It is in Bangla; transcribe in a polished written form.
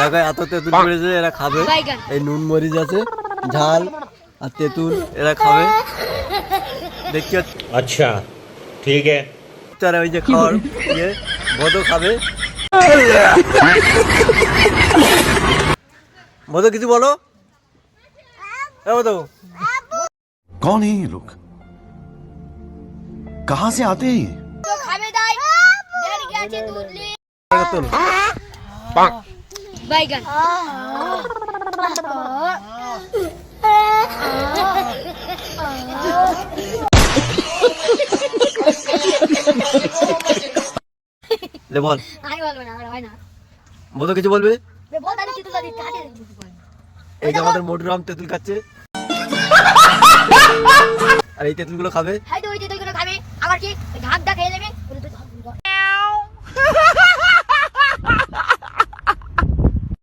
দেখো এত তেঁতুল পড়েছে, এরা খাবে। এই নুন মরিচ আছে, ঝাল আর তেঁতুল, এরা খাবে। দেখতে अच्छा ठीक है। তারা ওই যে খাওয়ার ইয়ে মধু খাবে। মধু কিছু বলো। মধু कौन है ये लोग, कहां से आते हैं ये? তো খাবে দাই দেরি গেছে দুধলি তোল। বাইগান লে বল। আমি বলবো না, আমার হয় না। মধু কিছু বলবে। বল তাহলে তুই তো দিতে কাটে দিতে। এই যে আমাদের মোটুরাম তেঁতুল খাচ্ছে, আর এই তেঁতুল গুলো খাবে। হয়তো ওই যে তুই খাবে আবার কি ঘাট দা খেয়ে নেবে।